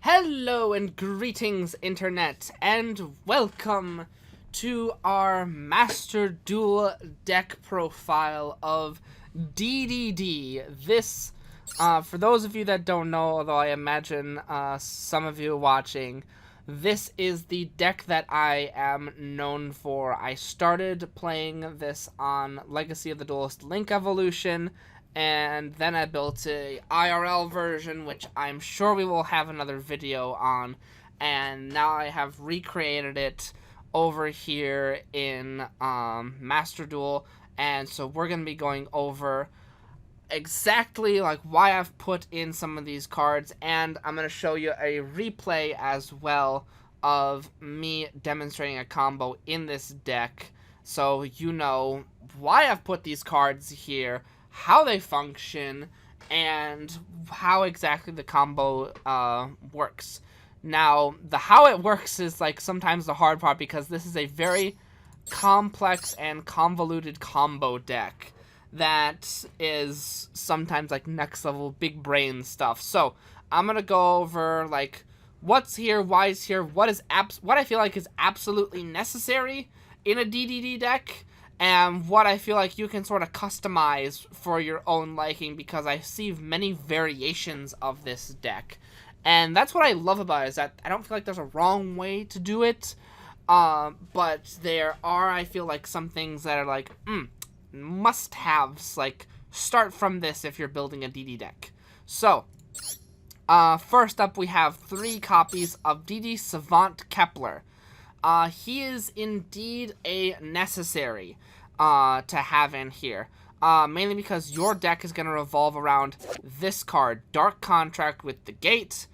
Hello and greetings, Internet, and welcome to our Master Duel deck profile of Didi. This, for those of you that don't know, although I imagine some of you watching, this is the deck that I am known for. I started playing this on Legacy of the Duelist Link Evolution, and then I built a IRL version, which I'm sure we will have another video on, and now I have recreated it over here in Master Duel, and so we're going to be going over exactly like why I've put in some of these cards, and I'm going to show you a replay as well of me demonstrating a combo in this deck, so you know why I've put these cards here, how they function, and how exactly the combo works. Now, the how it works is like sometimes the hard part, because this is a very complex and convoluted combo deck that is sometimes like next level big brain stuff. So I'm gonna go over like what's here, why is here, what I feel like is absolutely necessary in a DDD deck, and what I feel like you can sort of customize for your own liking, because I see many variations of this deck. And that's what I love about it, is that I don't feel like there's a wrong way to do it, but there are, I feel like, some things that are like, must-haves, like, start from this if you're building a DD deck. So, first up we have 3 copies of Didi Savant Kepler. He is indeed a necessary to have in here, mainly because your deck is going to revolve around this card, Dark Contract with the Gate.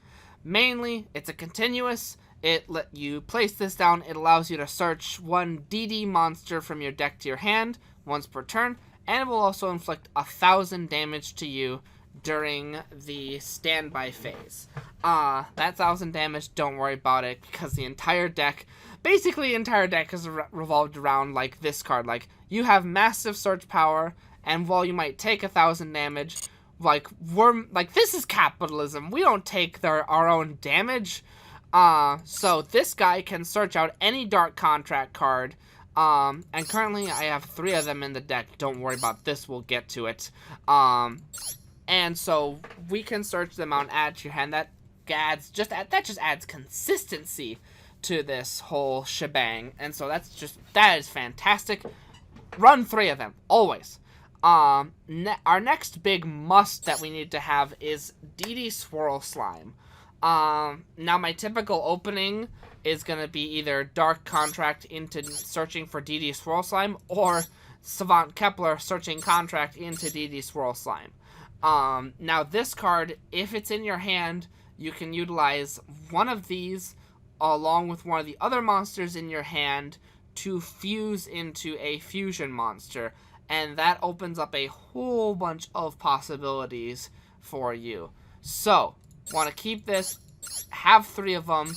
Mainly, it's a continuous. It let you place this down. It allows you to search one DD monster from your deck to your hand once per turn, and it will also inflict 1,000 damage to you during the standby phase. That 1,000 damage, don't worry about it, because the entire deck, basically the entire deck is revolved around like this card. Like, you have massive search power, and while you might take 1,000 damage, like, this is capitalism. We don't take our own damage. So this guy can search out any Dark Contract card, and currently I have 3 of them in the deck. Don't worry about this, we'll get to it. And so we can search them out and add to your hand. That just adds consistency to this whole shebang. And so that is fantastic. Run 3 of them, always. Our next big must that we need to have is Didi Swirl Slime. Now my typical opening is going to be either Dark Contract into searching for Didi Swirl Slime, or Savant Kepler searching Contract into Didi Swirl Slime. Now this card, if it's in your hand, you can utilize one of these along with one of the other monsters in your hand to fuse into a fusion monster, and that opens up a whole bunch of possibilities for you. So, want to keep this, have 3 of them.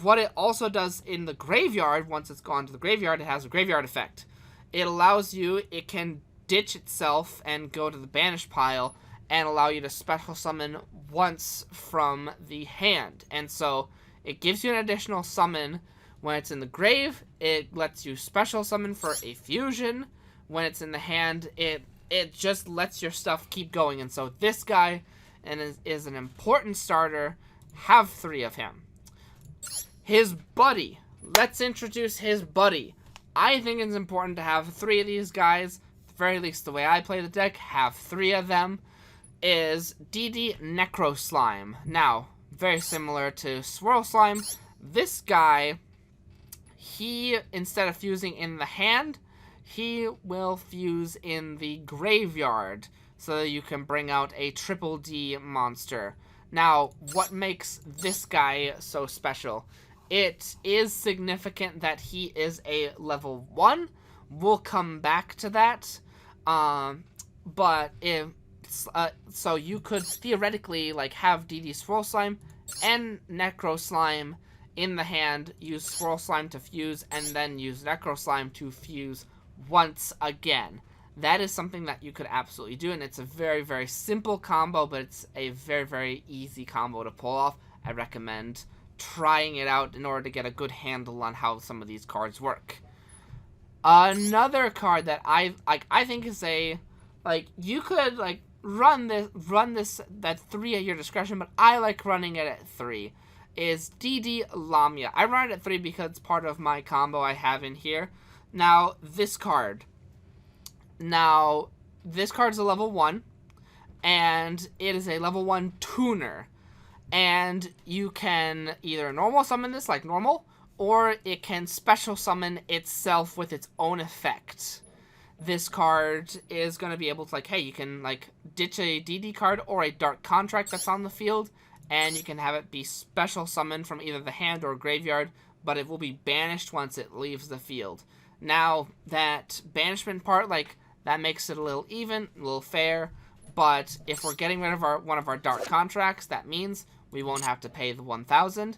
What it also does in the graveyard, once it's gone to the graveyard, it has a graveyard effect. It allows you, it can ditch itself and go to the banish pile and allow you to special summon once from the hand. And so it gives you an additional summon when it's in the grave. It lets you special summon for a fusion. When it's in the hand, it just lets your stuff keep going. And so this guy is an important starter. Have 3 of him. His buddy. Let's introduce his buddy. I think it's important to have 3 of these guys. At the very least, the way I play the deck, have 3 of them. Is Didi Necro Slime. Now, very similar to Swirl Slime, this guy, he, instead of fusing in the hand, he will fuse in the graveyard, so that you can bring out a triple D monster. Now, what makes this guy so special? It is significant that he is a level 1. We'll come back to that. But if so you could theoretically like have Didi Swirl Slime and Necro Slime in the hand, use Swirl Slime to fuse, and then use Necro Slime to fuse once again. That is something that you could absolutely do, and it's a very, very simple combo, but it's a very, very easy combo to pull off. I recommend trying it out in order to get a good handle on how some of these cards work. Another card that I think is you could run this at 3 at your discretion, but I like running it at 3, is Didi Lamia. I run it at 3 because it's part of my combo I have in here. Now, this card's a level 1, and it is a level 1 tuner. And you can either normal summon this like normal, or it can special summon itself with its own effect. This card is going to be able to, hey, you can, ditch a DD card or a Dark Contract that's on the field, and you can have it be special summoned from either the hand or graveyard, but it will be banished once it leaves the field. Now, that banishment part, that makes it a little even, a little fair, but if we're getting rid of one of our Dark Contracts, that means we won't have to pay the 1,000.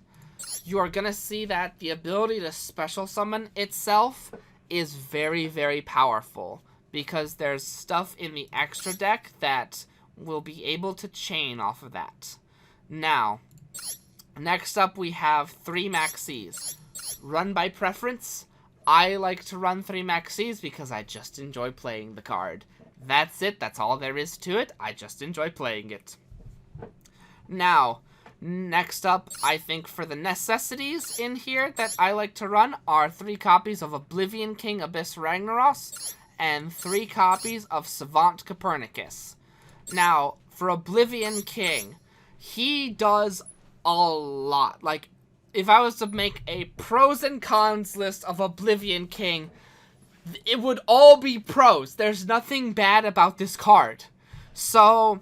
You are going to see that the ability to special summon itself is very, very powerful, because there's stuff in the extra deck that will be able to chain off of that. Now, next up we have 3 Maxis. Run by preference. I like to run 3 Maxis because I just enjoy playing the card. That's it. That's all there is to it. I just enjoy playing it. Now, next up, I think for the necessities in here that I like to run are 3 copies of Oblivion King Abyss Ragnaros and 3 copies of Savant Copernicus. Now, for Oblivion King, he does a lot. If I was to make a pros and cons list of Oblivion King, it would all be pros. There's nothing bad about this card. So,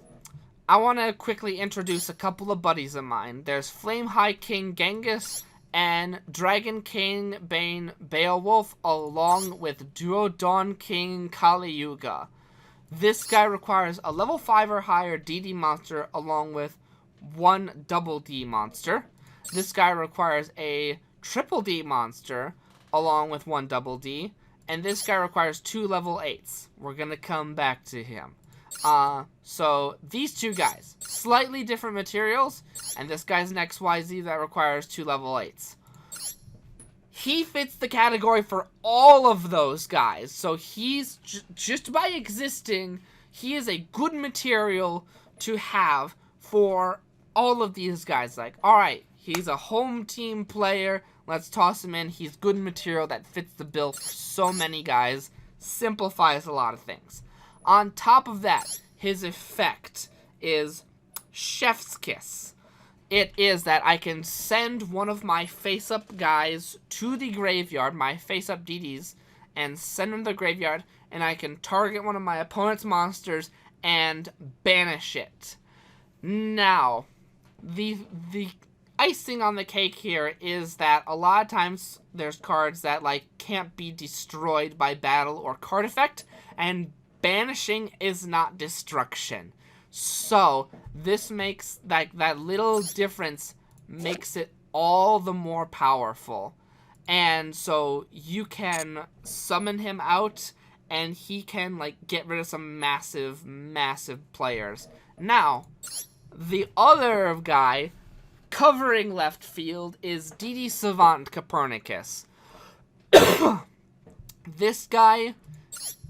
I want to quickly introduce a couple of buddies of mine. There's Flame High King Genghis and Dragon King Bane Beowulf, along with Duodon King Kali Yuga. This guy requires a level 5 or higher DD monster along with 1 double D monster. This guy requires a triple D monster along with 1 double D. And this guy requires 2 level 8s. We're going to come back to him. So these 2 guys, slightly different materials, and this guy's an XYZ that requires 2 level 8s. He fits the category for all of those guys, so he's, just by existing, he is a good material to have for all of these guys. Alright, he's a home team player, let's toss him in, he's good material that fits the bill for so many guys, simplifies a lot of things. On top of that, his effect is Chef's Kiss. It is that I can send one of my face-up guys to the graveyard, my face-up DDs, and send them to the graveyard, and I can target one of my opponent's monsters and banish it. Now, the icing on the cake here is that a lot of times there's cards that can't be destroyed by battle or card effect, and banishing is not destruction. So this makes that little difference makes it all the more powerful. And so you can summon him out and he can get rid of some massive players. Now, the other guy covering left field is Didi Savant Copernicus. This guy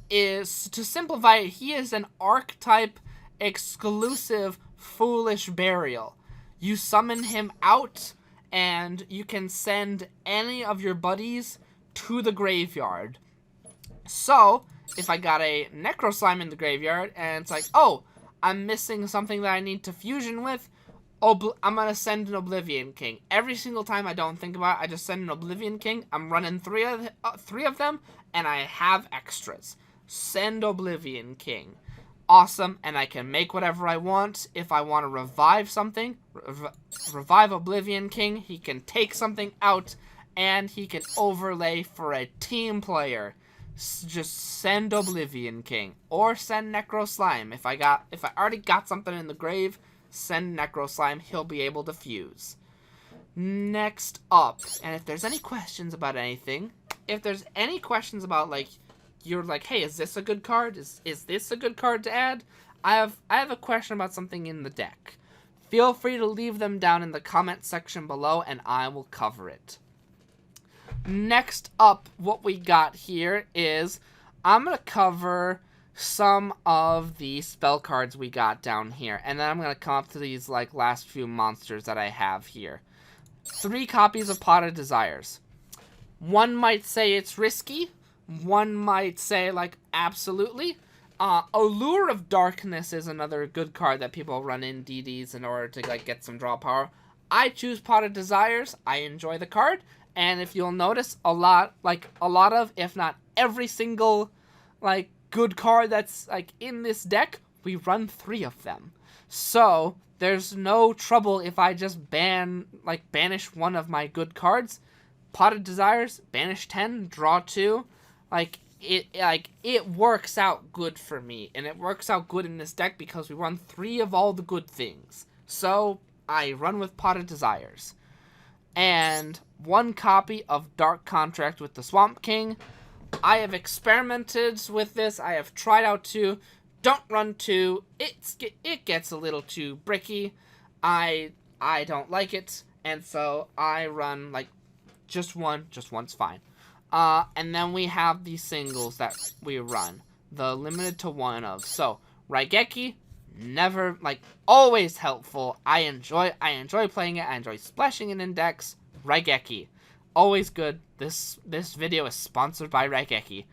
is, to simplify it, he is an archetype exclusive Foolish Burial. You summon him out and you can send any of your buddies to the graveyard. So, if I got a Necro Slime in the graveyard and it's oh, I'm missing something that I need to fusion with, I'm going to send an Oblivion King. Every single time I don't think about it, I just send an Oblivion King. I'm running three of them, and I have extras. Send Oblivion King. Awesome, and I can make whatever I want. If I want to revive something, revive Oblivion King, he can take something out, and he can overlay for a team player. Just send Oblivion King, or send Necro Slime. If I already got something in the grave, send Necro Slime, he'll be able to fuse. Next up, and if there's any questions about anything, if there's any questions about, you're hey, is this a good card? Is this a good card to add? I have a question about something in the deck. feel free to leave them down in the comment section below and I will cover it. Next up, what we got here is I'm going to cover some of the spell cards we got down here. And then I'm going to come up to these like last few monsters that I have here. 3 copies of Pot of Desires. One might say it's risky. One might say like absolutely. Allure of Darkness is another good card that people run in DDs in order to like get some draw power. I choose Pot of Desires. I enjoy the card. And if you'll notice, a lot of, if not every single, like, good card that's, like, in this deck, we run 3 of them. So, there's no trouble if I just banish one of my good cards. Pot of Desires, banish 10, draw 2. It works out good for me. And it works out good in this deck because we run 3 of all the good things. So, I run with Pot of Desires. And 1 copy of Dark Contract with the Swamp King. I have experimented with this. I have tried out 2. Don't run 2. It gets a little too bricky. I don't like it. And so I run like just 1. Just 1's fine. And then we have the singles that we run. The limited to 1 of. So Raigeki, never, always helpful. I enjoy playing it. I enjoy splashing it in decks. Raigeki, always good. This video is sponsored by Raigeki.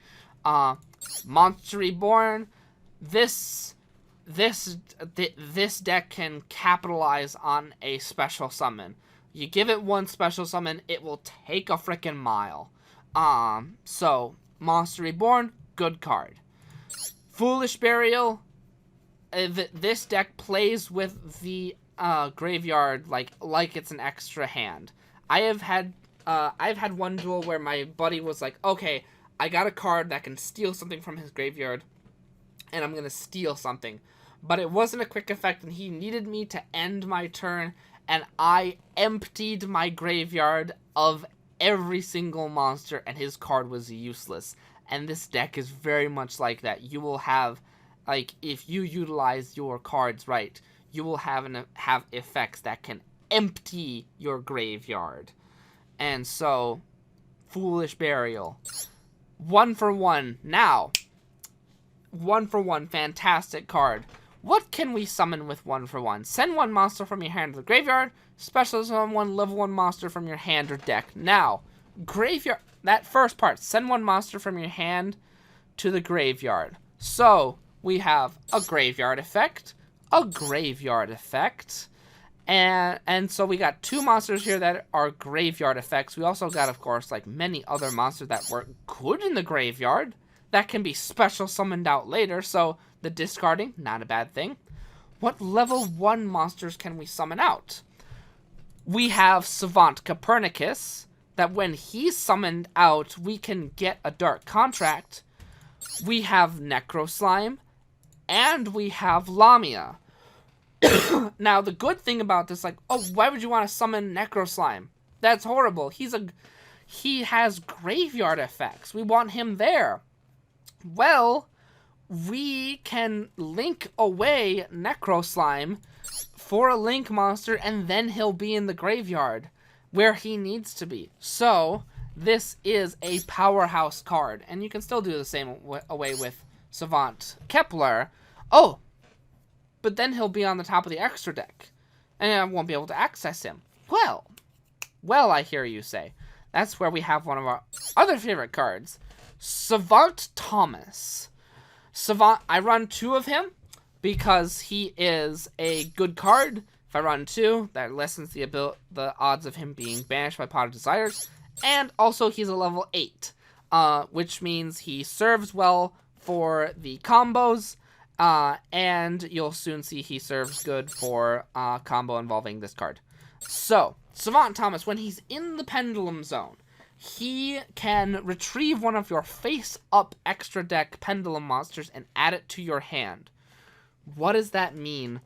Monster Reborn. This deck can capitalize on a special summon. You give it 1 special summon, it will take a frickin' mile. So Monster Reborn, good card. Foolish Burial. This deck plays with the graveyard like it's an extra hand. I've had one duel where my buddy was like, okay, I got a card that can steal something from his graveyard, and I'm gonna steal something. But it wasn't a quick effect, and he needed me to end my turn, and I emptied my graveyard of every single monster, and his card was useless. And this deck is very much like that. You will have, if you utilize your cards right, you will have effects that can empty your graveyard. And so, Foolish Burial. 1 for 1. Now, 1 for 1, fantastic card. What can we summon with 1 for 1? Send 1 monster from your hand to the graveyard. Special summon 1 level 1 monster from your hand or deck. Now, graveyard, that first part, send 1 monster from your hand to the graveyard. So, we have a graveyard effect, and so we got 2 monsters here that are graveyard effects. We also got, of course, many other monsters that were good in the graveyard that can be special summoned out later, so the discarding, not a bad thing. What level 1 monsters can we summon out? We have Savant Copernicus, that when he's summoned out, we can get a Dark Contract. We have Necro Slime, and we have Lamia. Now, the good thing about this, why would you want to summon Necro Slime? That's horrible. He has graveyard effects. We want him there. Well, we can link away Necro Slime for a link monster, and then he'll be in the graveyard where he needs to be. So, this is a powerhouse card, and you can still do the same away with Savant Kepler. Oh, but then he'll be on the top of the extra deck, and I won't be able to access him. Well, I hear you say. That's where we have one of our other favorite cards, Savant Thomas. Savant, I run 2 of him because he is a good card. If I run 2, that lessens the odds of him being banished by Pot of Desires. And also, he's a level 8, which means he serves well for the combos. And you'll soon see he serves good for combo involving this card. So, Savant Thomas, when he's in the Pendulum Zone, he can retrieve one of your face-up extra deck Pendulum monsters and add it to your hand. What does that mean?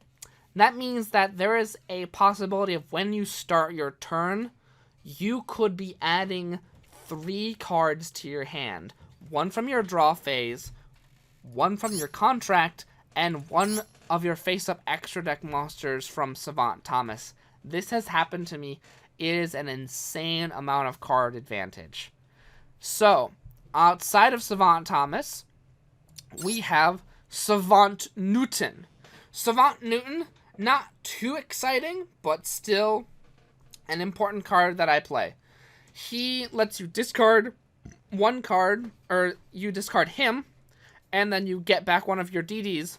That means that there is a possibility of when you start your turn, you could be adding 3 cards to your hand. 1 from your draw phase, 1 from your contract, and one of your face-up extra deck monsters from Savant Thomas. This has happened to me. It is an insane amount of card advantage. So, outside of Savant Thomas, we have Savant Newton. Savant Newton, not too exciting, but still an important card that I play. He lets you discard one card, or you discard him, and then you get back one of your Didis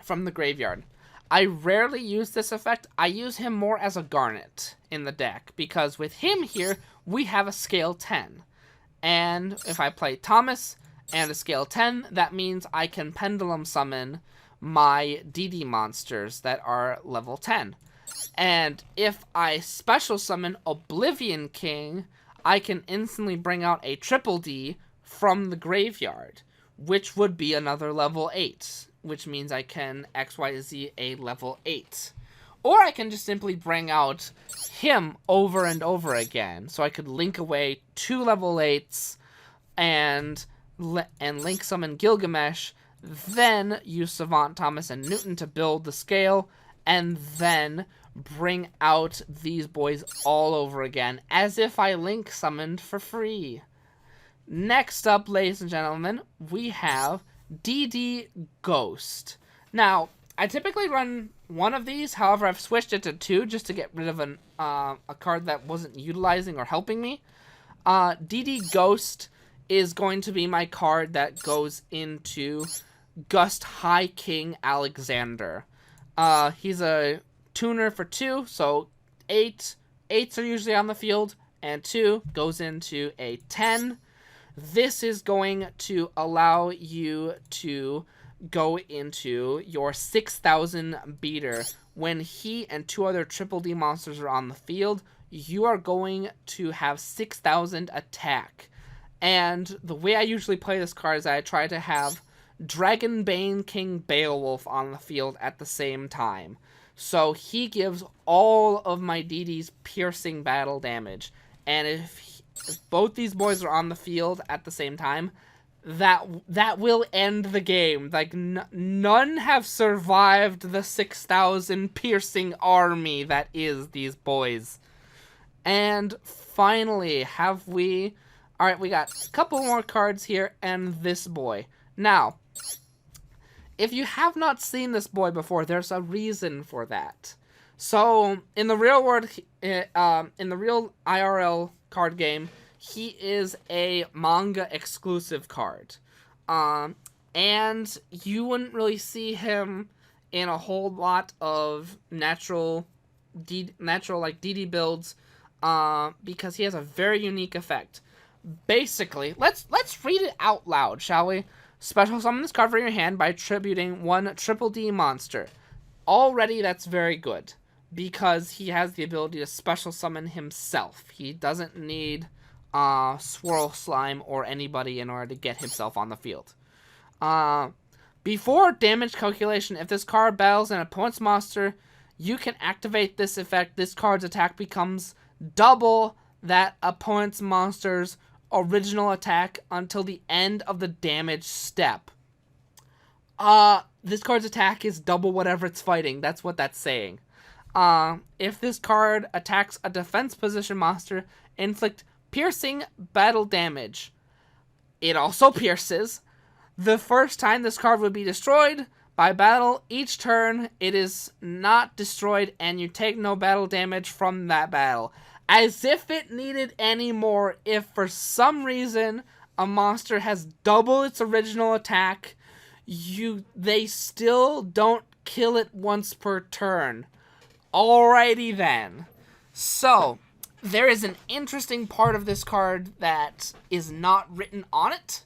from the graveyard. I rarely use this effect. I use him more as a Garnet in the deck, because with him here, we have a scale 10. And if I play Thomas and a scale 10, that means I can Pendulum Summon my Didi monsters that are level 10. And if I special summon Oblivion King, I can instantly bring out a triple D from the graveyard, which would be another level 8, which means I can XYZ a level 8. Or I can just simply bring out him over and over again, so I could link away 2 level 8s and link summon Gilgamesh, then use Savant Thomas and Newton to build the scale, and then bring out these boys all over again, as if I link summoned for free. Next up, ladies and gentlemen, we have Didi Ghost. Now, I typically run one of these, however, I've switched it to 2 just to get rid of a card that wasn't utilizing or helping me. Didi Ghost is going to be my card that goes into Gust High King Alexander. He's a tuner for 2, so 8. 8s are usually on the field, and 2 goes into a 10. This is going to allow you to go into your 6,000 beater. When he and 2 other triple D monsters are on the field, you are going to have 6,000 attack. And the way I usually play this card is I try to have Dragonbane King Beowulf on the field at the same time. So he gives all of my Didis piercing battle damage. And if both these boys are on the field at the same time, that will end the game. Like, none have survived the 6,000 piercing army that is these boys. And finally, alright, we got a couple more cards here, and this boy. Now, if you have not seen this boy before, there's a reason for that. So, in the real world, in the real IRL card game, he is a manga exclusive card. And you wouldn't really see him in a whole lot of natural like DD builds, because he has a very unique effect. Basically, let's read it out loud, shall we? Special summon this card from your hand by tributing 1 triple D monster. Already, that's very good, because he has the ability to special summon himself. He doesn't need Swirl Slime or anybody in order to get himself on the field. Before damage calculation, if this card battles an opponent's monster, you can activate this effect. This card's attack becomes double that opponent's monster's original attack until the end of the damage step. This card's attack is double whatever it's fighting. That's what that's saying. If this card attacks a defense position monster, inflict piercing battle damage. It also pierces. The first time this card would be destroyed by battle, each turn it is not destroyed and you take no battle damage from that battle. As if it needed any more. If for some reason a monster has double its original attack, they still don't kill it once per turn. Alrighty then. So, there is an interesting part of this card that is not written on it.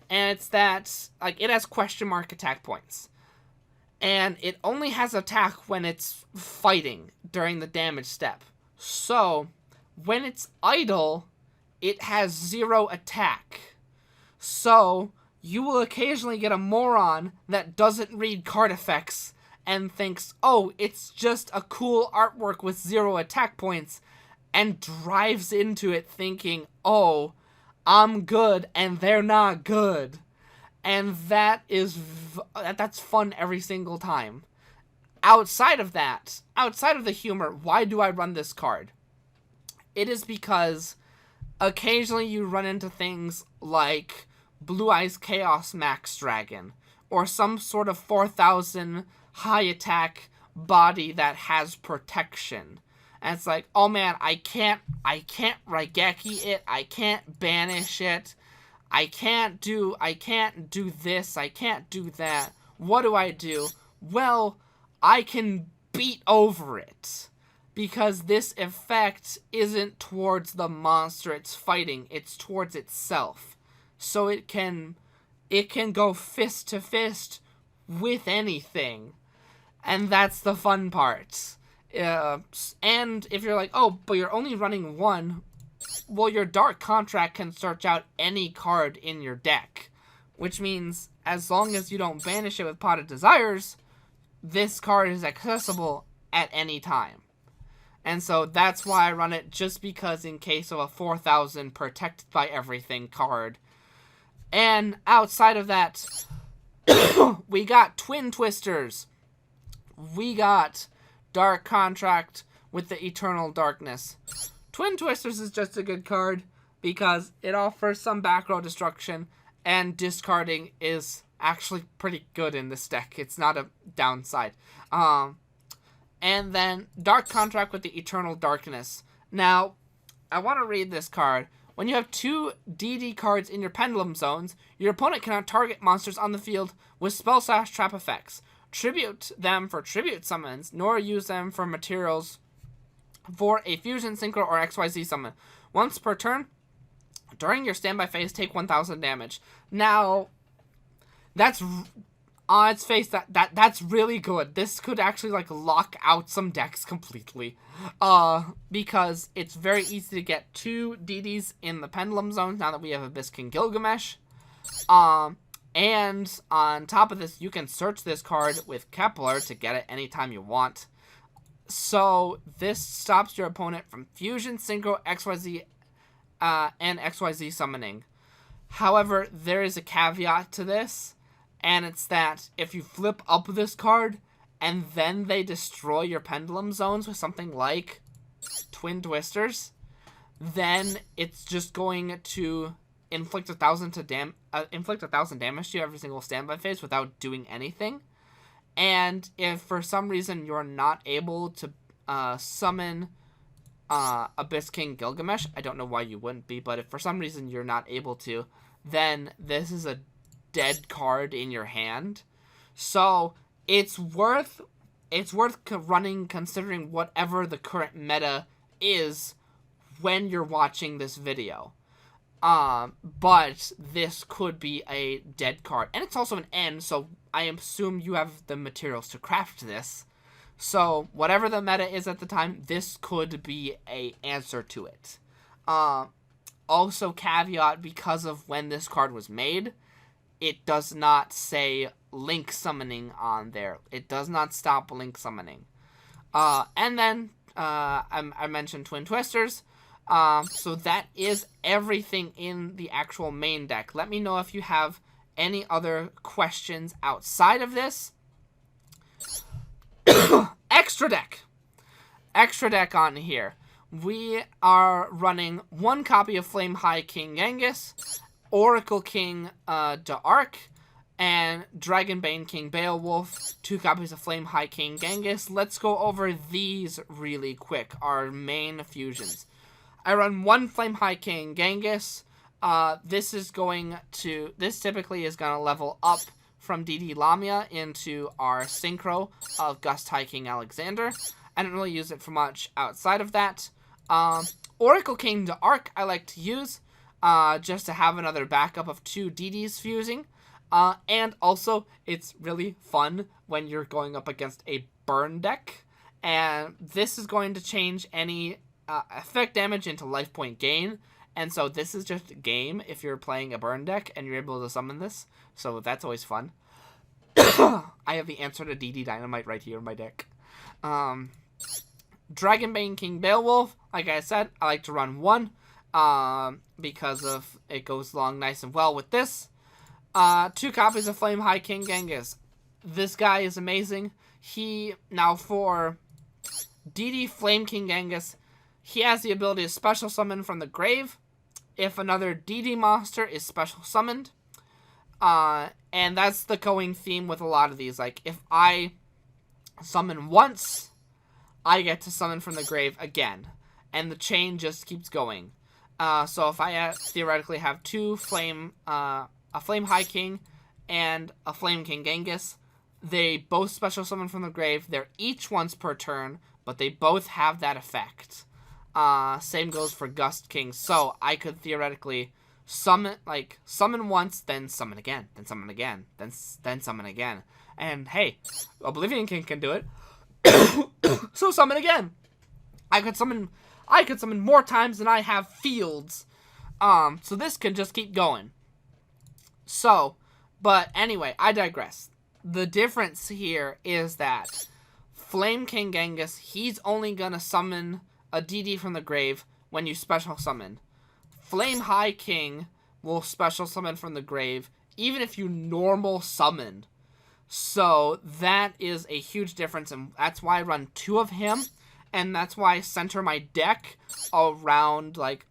And it's that, like, it has question mark attack points. And it only has attack when it's fighting during the damage step. So, when it's idle, it has 0 attack. So, you will occasionally get a moron that doesn't read card effects and thinks, oh, it's just a cool artwork with 0 attack points, and drives into it thinking, oh, I'm good and they're not good. And that's fun every single time. Outside of that, outside of the humor, why do I run this card? It is because occasionally you run into things like Blue Eyes Chaos Max Dragon, or some sort of 4,000 high attack body that has protection. And it's like, oh man, I can't Raigeki it, I can't banish it, I can't do this, I can't do that. What do? Well, I can beat over it. Because this effect isn't towards the monster it's fighting, it's towards itself. So it can go fist to fist with anything. And that's the fun part. And if you're like, oh, but you're only running one, well, your Dark Contract can search out any card in your deck. Which means, as long as you don't banish it with Pot of Desires, this card is accessible at any time. And so that's why I run it, just because in case of a 4,000 protected by everything card. And outside of that, we got Twin Twisters. We got Dark Contract with the Eternal Darkness. Twin Twisters is just a good card because it offers some back row destruction, and discarding is actually pretty good in this deck. It's not a downside. And then Dark Contract with the Eternal Darkness. Now, I want to read this card. When you have 2 Didi cards in your Pendulum Zones, your opponent cannot target monsters on the field with spell/trap effects, tribute them for tribute summons, nor use them for materials for a fusion, synchro, or XYZ summon. Once per turn, during your standby phase, take 1,000 damage. Now, that's on its face, that's really good. This could actually like lock out some decks completely, because it's very easy to get 2 Didis in the Pendulum Zones now that we have Abyss King Gilgamesh. And on top of this, you can search this card with Kepler to get it anytime you want. So this stops your opponent from fusion, synchro, XYZ, and XYZ summoning. However, there is a caveat to this. And it's that if you flip up this card, and then they destroy your Pendulum Zones with something like Twin Twisters, then it's just going to inflict 1,000 damage to you every single standby phase without doing anything. And if for some reason you're not able to summon Abyss King Gilgamesh, I don't know why you wouldn't be, but if for some reason you're not able to, then this is a dead card in your hand. So it's worth running, considering whatever the current meta is when you're watching this video. But this could be a dead card, and it's also an N, so I assume you have the materials to craft this. So whatever the meta is at the time, this could be a answer to it. Also caveat, because of when this card was made, it does not say link summoning on there. It does not stop link summoning. And then I mentioned Twin Twisters. So that is everything in the actual main deck. Let me know if you have any other questions outside of this. Extra deck on here. We are running 1 copy of Flame High King Genghis, Oracle King D'Arc, and Dragonbane King Beowulf, 2 copies of Flame High King Genghis. Let's go over these really quick, our main fusions. I run 1 Flame High King Genghis. This typically is going to level up from Didi Lamia into our Synchro of Gust High King Alexander. I don't really use it for much outside of that. Oracle King D'Arc I like to use, just to have another backup of 2 Didis fusing. And also, it's really fun when you're going up against a burn deck. And this is going to change any effect damage into life point gain. And so this is just a game if you're playing a burn deck and you're able to summon this. So that's always fun. I have the answer to Didi Dynamite right here in my deck. Dragonbane King Beowulf, like I said, I like to run 1. Because of it goes along nice and well with this. 2 copies of Flame High King Genghis. This guy is amazing. Now for Didi Flame King Genghis, he has the ability to special summon from the grave if another Didi monster is special summoned. And that's the going theme with a lot of these. Like, if I summon once, I get to summon from the grave again. And the chain just keeps going. So if I theoretically have 2 a Flame High King and a Flame King Genghis, they both special summon from the grave. They're each once per turn, but they both have that effect. Same goes for Gust King. So I could theoretically summon once, then summon again, then summon again, then summon again. And hey, Oblivion King can do it. So summon again. I could summon more times than I have fields. So this can just keep going. So, but anyway, I digress. The difference here is that Flame King Genghis, he's only gonna summon a DD from the grave when you special summon. Flame High King will special summon from the grave even if you normal summon. So that is a huge difference, and that's why I run 2 of him, and that's why I center my deck around, like,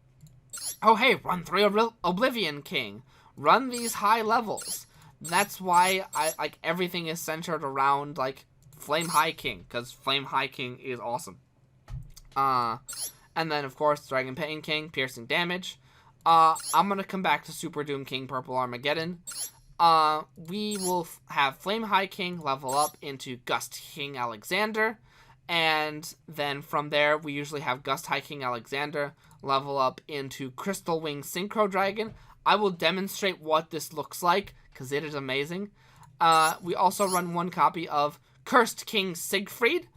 oh hey, run 3 Oblivion King. Run these high levels. That's why everything is centered around, like, Flame High King, because Flame High King is awesome. And then, of course, Dragon Pain King, piercing damage. I'm gonna come back to Super Doom King, Purple Armageddon. We will have Flame High King level up into Gust King Alexander, and then from there, we usually have Gust High King Alexander level up into Crystal Wing Synchro Dragon. I will demonstrate what this looks like, because it is amazing. We also run 1 copy of Cursed King Siegfried.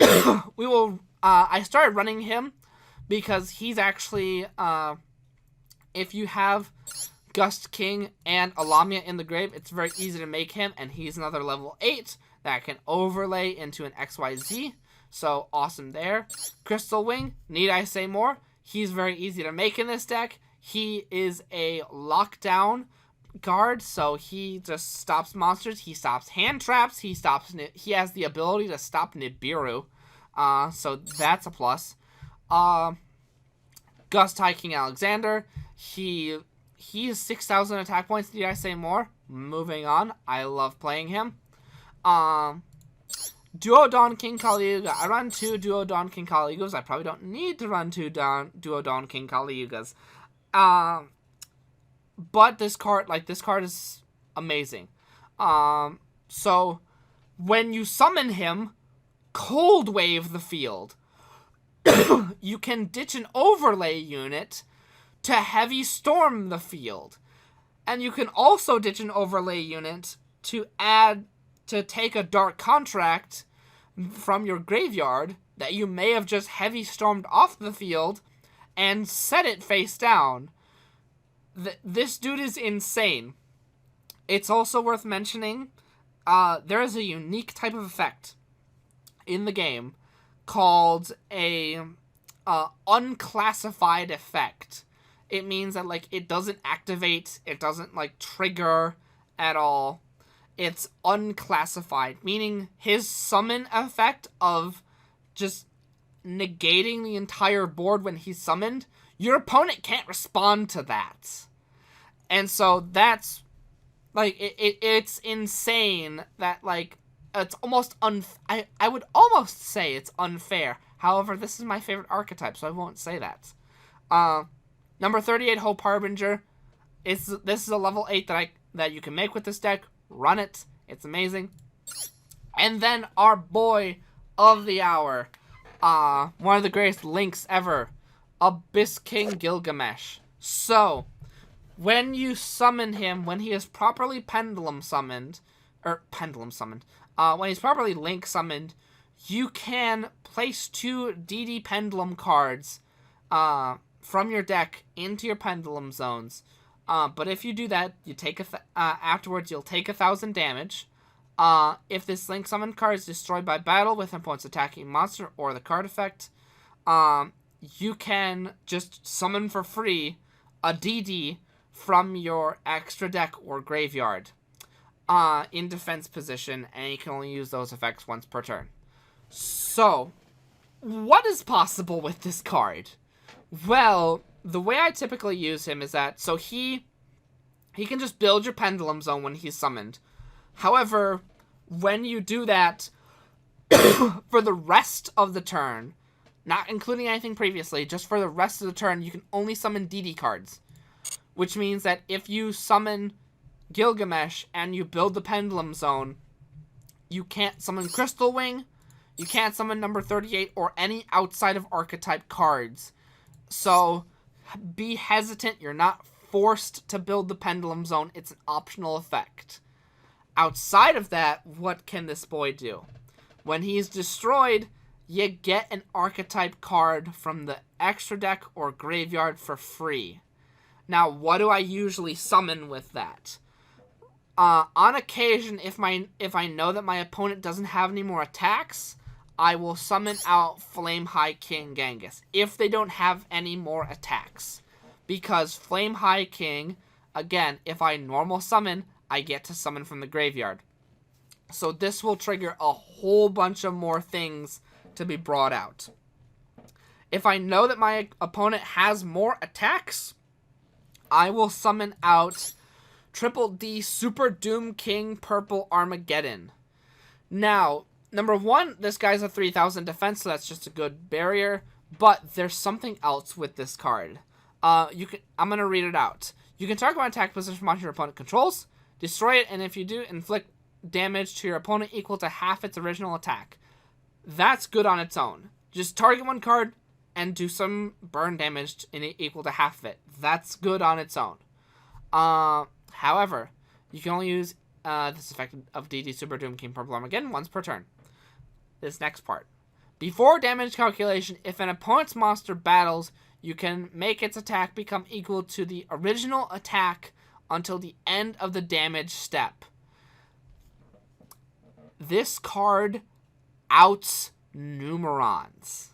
I started running him because he's actually, if you have Gust King and a Lamia in the grave, it's very easy to make him, and he's another level 8 that can overlay into an XYZ, so awesome there. Crystal Wing, need I say more? He's very easy to make in this deck. He is a lockdown guard, so he just stops monsters, he stops hand traps, he has the ability to stop Nibiru, so that's a plus. Gust High King Alexander, he is 6,000 attack points, did I say more? Moving on, I love playing him. Duodon King Kali-Yuga, I run 2 Duodon King Kali-Yugas, I probably don't need to run 2 Duodon King Kali-Yugas. But this card is amazing. So when you summon him, Cold Wave the field. You can ditch an overlay unit to Heavy Storm the field. And you can also ditch an overlay unit to take a Dark Contract from your graveyard that you may have just Heavy Stormed off the field and set it face down. This dude is insane. It's also worth mentioning, there is a unique type of effect in the game called a Unclassified Effect. It means that, like, it doesn't activate, it doesn't, like, trigger at all. It's unclassified, meaning his summon effect of just negating the entire board when he's summoned, your opponent can't respond to that. And so that's, like, it's insane that, like, it's almost I would almost say it's unfair. However, this is my favorite archetype, so I won't say that. Number 38, Hope Harbinger. This is a level 8 that you can make with this deck. Run it. It's amazing. And then our boy of the hour. One of the greatest links ever. Abyss King Gilgamesh. So, when you summon him, when he is properly when he's properly link summoned, you can place 2 DD Pendulum cards from your deck into your Pendulum zones. But if you do that, you take afterwards you'll take 1,000 damage. If this link summoned card is destroyed by battle with opponent's attacking monster or the card effect, you can just summon for free a DD from your extra deck or graveyard in defense position, and you can only use those effects once per turn. So, what is possible with this card? Well, the way I typically use him is that, so he can just build your Pendulum Zone when he's summoned. However, when you do that, for the rest of the turn, not including anything previously, just for the rest of the turn, you can only summon Didi cards. Which means that if you summon Gilgamesh and you build the Pendulum Zone, you can't summon Crystal Wing, you can't summon number 38 or any outside of archetype cards. So, be hesitant, you're not forced to build the Pendulum Zone, it's an optional effect. Outside of that, what can this boy do? When he's destroyed, you get an archetype card from the extra deck or graveyard for free. Now, what do I usually summon with that? On occasion, if I know that my opponent doesn't have any more attacks, I will summon out Flame High King Genghis, if they don't have any more attacks. Because Flame High King, again, if I normal summon, I get to summon from the graveyard. So this will trigger a whole bunch of more things to be brought out. If I know that my opponent has more attacks, I will summon out Triple D Super Doom King Purple Armageddon. Now, number one, this guy's a 3000 defense, so that's just a good barrier. But there's something else with this card. I'm going to read it out. You can target one attack position from your opponent controls, destroy it, and if you do, inflict damage to your opponent equal to half its original attack. That's good on its own. Just target one card and do some burn damage equal to half of it. That's good on its own. However, you can only use this effect of Didi Super Doom King Purple Armageddon once per turn. This next part. Before damage calculation, if an opponent's monster battles, you can make its attack become equal to the original attack until the end of the damage step. This card outs Numerons.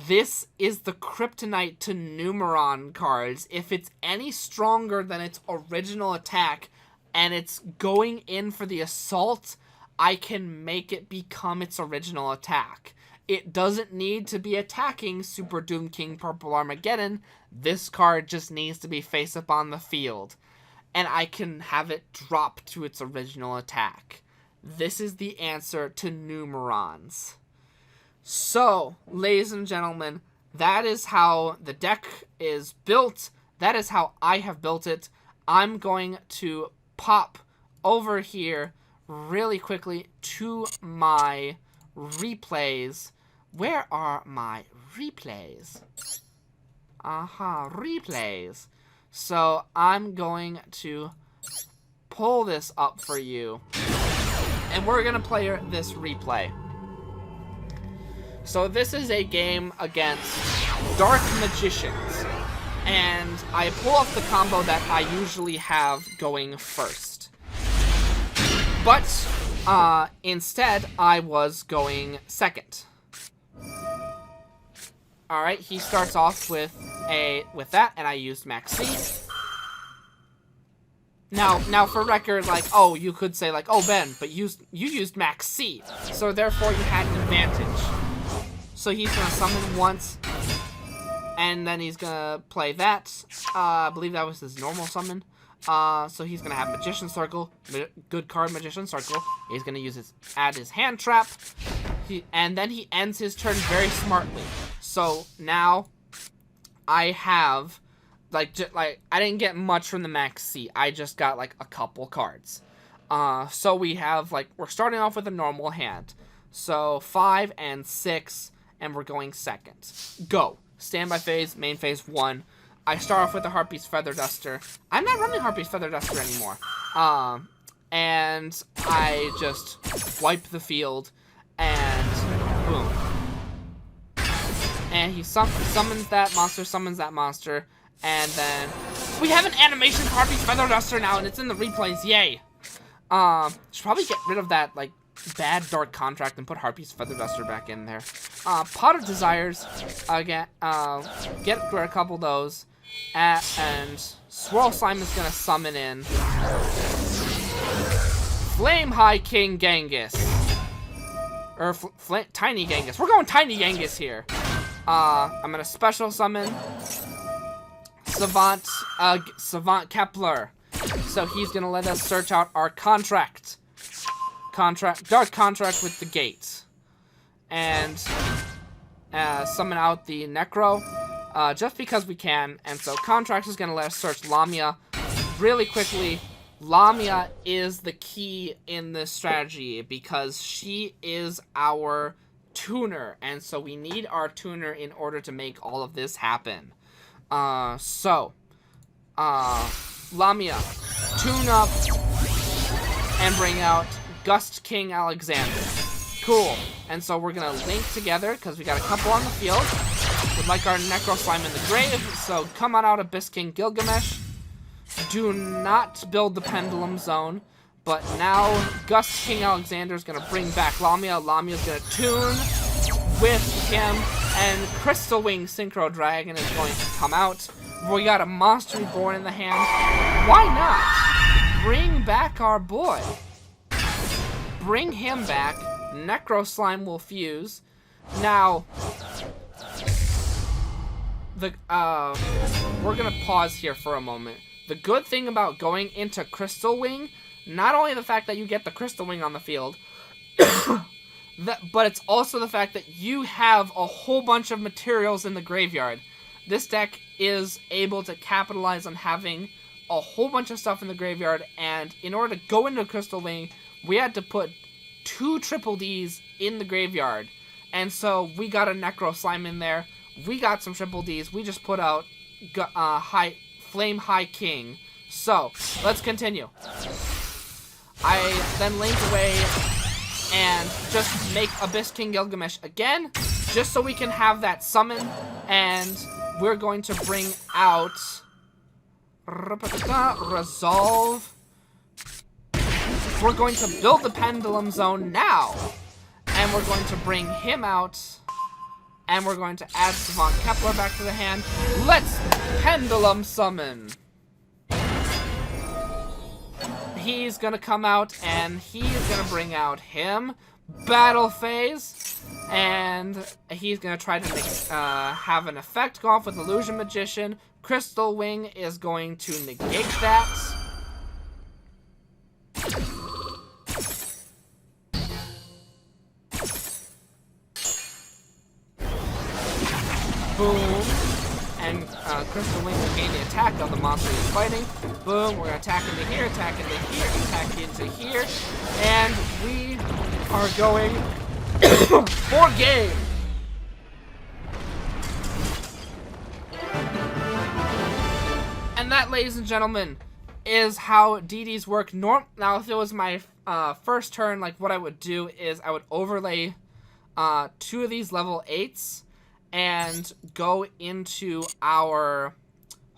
This is the kryptonite to Numeron cards. If it's any stronger than its original attack and it's going in for the assault, I can make it become its original attack. It doesn't need to be attacking Super Doom King Purple Armageddon. This card just needs to be face up on the field. And I can have it drop to its original attack. This is the answer to Numerons. So, ladies and gentlemen, that is how the deck is built. That is how I have built it. I'm going to pop over here really quickly to my replays. Where are my replays? Replays. So, I'm going to pull this up for you. And we're going to play this replay. So this is a game against Dark Magicians. And I pull off the combo that I usually have going first. But instead, I was going second. Alright, he starts off with that, and I used Max C. Now for record, like, oh, you could say, like, oh, Ben, but you used Max C, so therefore you had an advantage. So he's gonna summon once, and then he's gonna play that. I believe that was his normal summon. So he's gonna have Magician Circle, good card, Magician Circle. He's gonna add his hand trap, and then he ends his turn very smartly. So now I have. Like, I didn't get much from the Max C. I just got, like, a couple cards. So we have, like, we're starting off with a normal hand. So 5 and 6, and we're going second. Go. Standby phase, main phase 1. I start off with the Harpy's Feather Duster. I'm not running Harpy's Feather Duster anymore. And I just wipe the field, and boom. And he summons that monster, and then we have an animation Harpy's Feather Duster now, and it's in the replays. Yay! Should probably get rid of that, like, bad Dark Contract and put Harpy's Feather Duster back in there. Pot of Desires, again, get rid of a couple of those. And Swirl Slime is gonna summon in Flame High King Genghis. Or Tiny Genghis. We're going Tiny Genghis here. I'm gonna special summon Savant Kepler. So he's gonna let us search out our dark contract with the gate. And summon out the Necro. Just because we can. And so contract is gonna let us search Lamia really quickly. Lamia is the key in this strategy because she is our tuner, and so we need our tuner in order to make all of this happen. Lamia, tune up and bring out Gust King Alexander. Cool. And so we're gonna link together because we got a couple on the field. We'd like our Necro Slime in the grave, so come on out, Abyss King Gilgamesh. Do not build the Pendulum Zone, but now Gust King Alexander is going to bring back Lamia. Lamia's going to tune with him, and Crystal Wing Synchro Dragon is going to come out. We got a Monster Reborn in the hand. Why not? Bring back our boy. Bring him back. Necro Slime will fuse. Now, we're going to pause here for a moment. The good thing about going into Crystal Wing, not only the fact that you get the Crystal Wing on the field, but it's also the fact that you have a whole bunch of materials in the graveyard. This deck is able to capitalize on having a whole bunch of stuff in the graveyard, and in order to go into Crystal Wing, we had to put 2 Triple Ds in the graveyard. And so we got a Necro Slime in there. We got some Triple Ds. We just put out Flame High King. So, let's continue. I then link away and just make Abyss King Gilgamesh again, just so we can have that summon, and we're going to bring out Resolve. We're going to build the Pendulum Zone now, and we're going to bring him out, and we're going to add Savant Kepler back to the hand. Let's Pendulum Summon. He's gonna come out, and he's gonna bring out him. Battle Phase. And he's gonna try to make, have an effect go off with Illusion Magician. Crystal Wing is going to negate that. Boom. And Crystal Wing will gain the attack on the monster he's fighting. Boom. We're going to attack into here, attack into here, attack into here. And we are going for game. And that, ladies and gentlemen, is how Didi's work. Now, if it was my first turn, like what I would do is I would overlay 2 of these level 8s. And go into our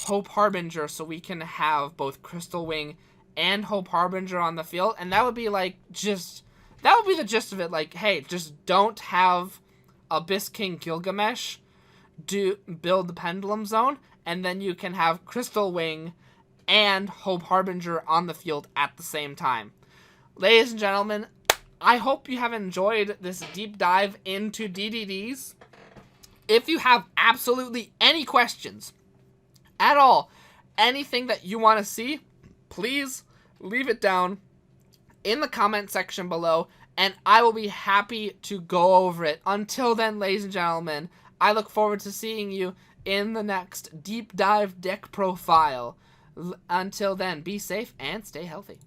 Hope Harbinger so we can have both Crystal Wing and Hope Harbinger on the field. And that would be like that would be the gist of it. Like, hey, just don't have Abyss King Gilgamesh build the Pendulum Zone, and then you can have Crystal Wing and Hope Harbinger on the field at the same time. Ladies and gentlemen, I hope you have enjoyed this deep dive into DDDs. If you have absolutely any questions at all, anything that you want to see, please leave it down in the comment section below, and I will be happy to go over it. Until then, ladies and gentlemen, I look forward to seeing you in the next deep dive deck profile. Until then, be safe and stay healthy.